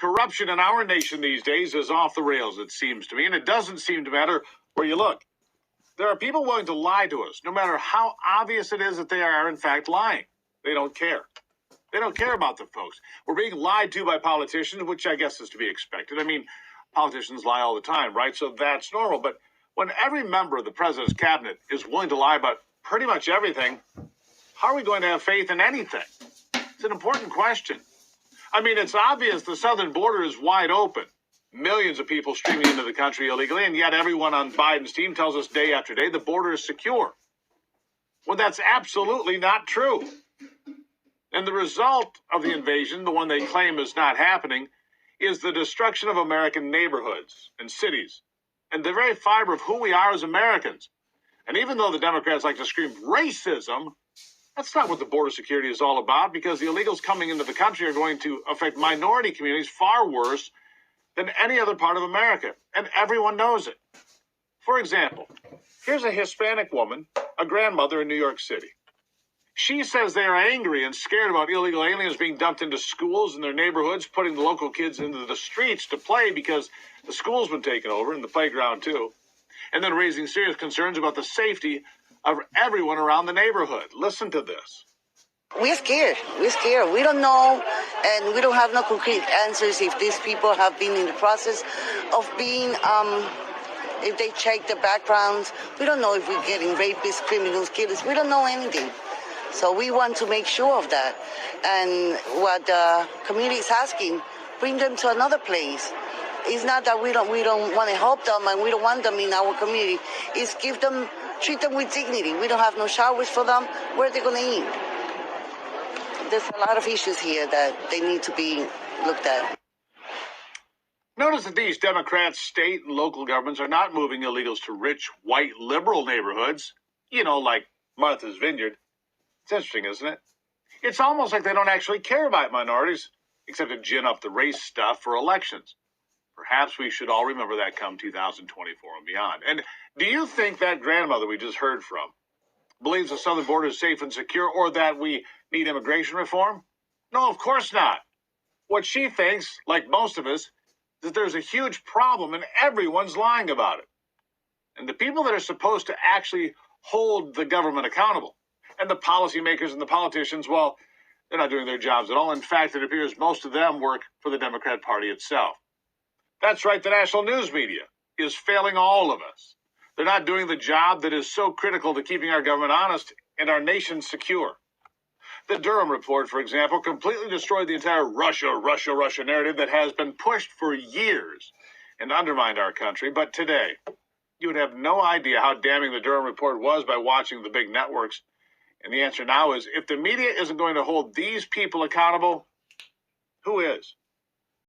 corruption in our nation these days is off the rails, it seems to me, and it doesn't seem to matter where you look. There are people willing to lie to us, no matter how obvious it is that they are, in fact, lying. They don't care. They don't care about the folks. We're being lied to by politicians, which I guess is to be expected. I mean, politicians lie all the time, right? So that's normal. But when every member of the president's cabinet is willing to lie about pretty much everything, how are we going to have faith in anything? It's an important question. I mean, it's obvious the southern border is wide open. Millions of people streaming into the country illegally, and yet everyone on Biden's team tells us day after day the border is secure. Well, that's absolutely not true. And the result of the invasion, the one they claim is not happening, is the destruction of American neighborhoods and cities, and the very fiber of who we are as Americans. And even though the Democrats like to scream racism, that's not what the border security is all about, because the illegals coming into the country are going to affect minority communities far worse than any other part of America, and everyone knows it. For example, here's a Hispanic woman, a grandmother in New York City. She says they are angry and scared about illegal aliens being dumped into schools in their neighborhoods, putting the local kids into the streets to play because the school's been taken over, and the playground too, and then raising serious concerns about the safety of everyone around the neighborhood. Listen to this. We're scared. We're scared. We don't know, and we don't have no concrete answers if these people have been in the process of being, if they check the backgrounds. We don't know if we're getting rapists, criminals, killers. We don't know anything. So we want to make sure of that. And what the community is asking, bring them to another place. It's not that we don't want to help them and we don't want them in our community. It's treat them with dignity. We don't have no showers for them. Where are they going to eat? There's a lot of issues here that they need to be looked at. Notice that these Democrats, state and local governments are not moving illegals to rich, white, liberal neighborhoods, like Martha's Vineyard. It's interesting, isn't it? It's almost like they don't actually care about minorities, except to gin up the race stuff for elections. Perhaps we should all remember that come 2024 and beyond. And do you think that grandmother we just heard from believes the southern border is safe and secure, or that we need immigration reform? No, of course not. What she thinks, like most of us, is that there's a huge problem and everyone's lying about it. And the people that are supposed to actually hold the government accountable, and the policymakers and the politicians, well, they're not doing their jobs at all. In fact, it appears most of them work for the Democrat Party itself. That's right, the national news media is failing all of us. They're not doing the job that is so critical to keeping our government honest and our nation secure. The Durham report, for example, completely destroyed the entire Russia narrative that has been pushed for years and undermined our country. But today, you would have no idea how damning the Durham report was by watching the big networks. And the answer now is, if the media isn't going to hold these people accountable, who is?